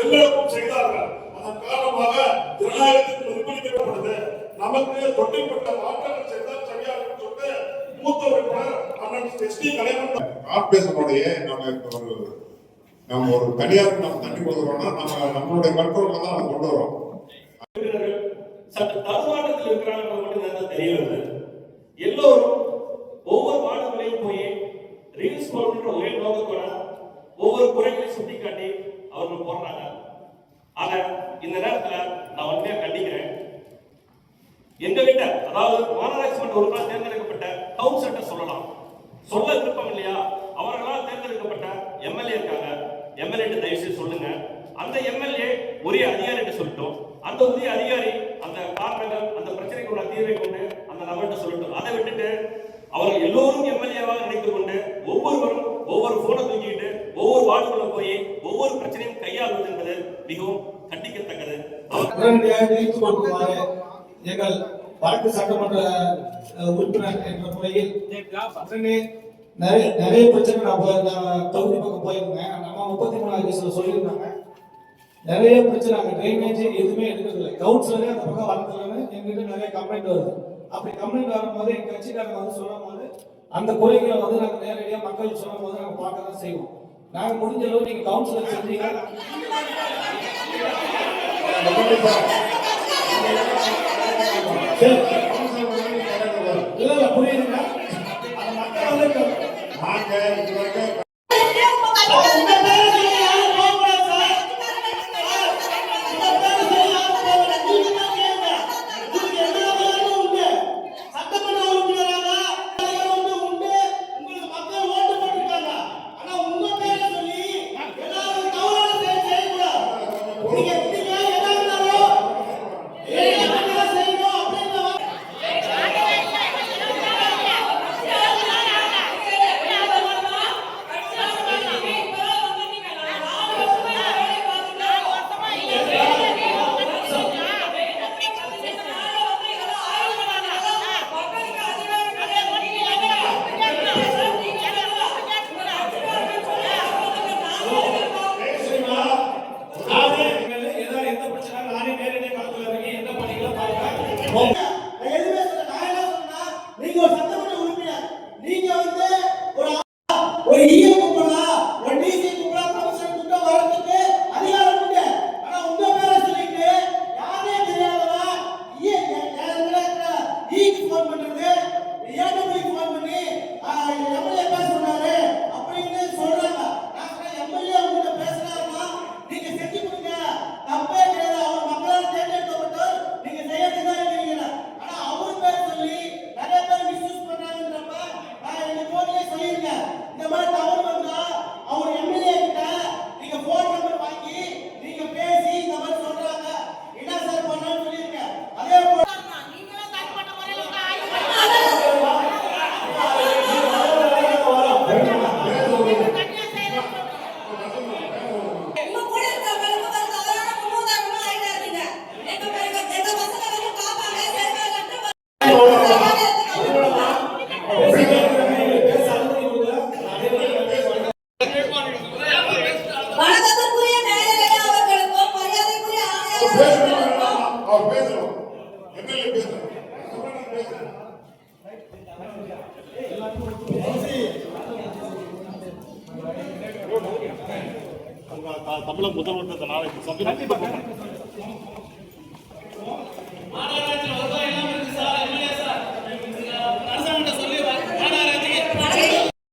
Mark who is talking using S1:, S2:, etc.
S1: எல்லோருக்கும் செய்தார்கள். அதன் காரணமாக ஜனநாயகத்துக்கு மதிப்பளிக்கப்படுது. நமக்கு தொட்டிப்பட்ட மாற்றங்கள் செய்தால் சரியா இருக்கும் சொல்லிட்டு மூத்த உறுப்பினர் அண்ணன் எஸ்டி கலைவன்
S2: கார்பரேஷனுடைய நம்ம ஒரு தனியாருக்கு நம்ம தண்ணி கொடுக்குறோம்னா நம்மளுடைய கண்ட்ரோல்ல தான் அதை கொண்டு வரோம்.
S3: சற்று தடுமாற்றத்தில் இருக்கிறாங்க மட்டும் தெரியல. எல்லோரும் ஒவ்வொரு வார்டுகளையும் போய் ரீல்ஸ் போடுற ஒரே நோக்கத்தோட ஒவ்வொரு குறைகளையும் சுட்டிக்காட்டி அவர்கள் போடுறாங்க. ஆக இந்த நேரத்துல நான் உண்மையா கண்டிக்கிறேன். எங்க கிட்ட அதாவது மாநகராட்சி மன்ற உறுப்பினர் தேர்ந்தெடுக்கப்பட்ட கவுன்சிலர் சொல்லலாம், சொல்ல விருப்பம் இல்லையா? அவர்களால் தேர்ந்தெடுக்கப்பட்ட எம்எல்ஏ இருக்காங்க, எம்எல்ஏ தயவு செய்து சொல்லுங்க. அந்த எம்எல்ஏ உரிய அதிகாரிகிட்ட சொல்லட்டும். அந்த உரிய அதிகாரி அந்த காரணங்கள் அந்த பிரச்சனைக்குள்ள தீர்வை கொண்டு அந்த நபர்கிட்ட சொல்லட்டும். அதை விட்டுட்டு அவர்கள் எல்லோரும் எம்எல்ஏவாக நினைத்துக் கொண்டு ஒவ்வொருவரும் ஒவ்வொரு போனை தூக்கிட்டு ஒவ்வொரு வார்டுக்குள்ள போய் ஒவ்வொரு பிரச்சனையும் கையாளுவது என்பது மிகவும் கண்டிக்கத்தக்கது.
S4: எங்கள் வடக்கு சட்டமன்ற உறுப்பினர் என்ற முறையில் நிறைய பிரச்சனை நான் தொகுதி பக்கம் போயிருந்தேன். நம்ம 33வது வயசுல சொல்லியிருந்தாங்க நிறைய பிரச்சனை. அங்கே ட்ரைனேஜ் எதுவுமே எடுக்கிறதில்லை. கவுன்சிலரே அந்த பக்கம் வரதுலன்னு எங்கிட்ட நிறைய கம்ப்ளைண்ட் வருது. அப்படி கம்ப்ளைண்ட் வரும்போது எங்கள் கட்சிக்காரங்க வந்து சொல்லும் போது அந்த குறைகளை வந்து நாங்கள் நேரடியாக மக்கள் சொல்லும் போது நாங்கள் பார்க்க தான் செய்வோம். நாங்கள் முடிஞ்ச அளவு நீங்கள் கவுன்சிலர் செஞ்சீங்க இல்ல புரியுதுங்க.
S1: தமிழக முதல்வர் நாளைக்கு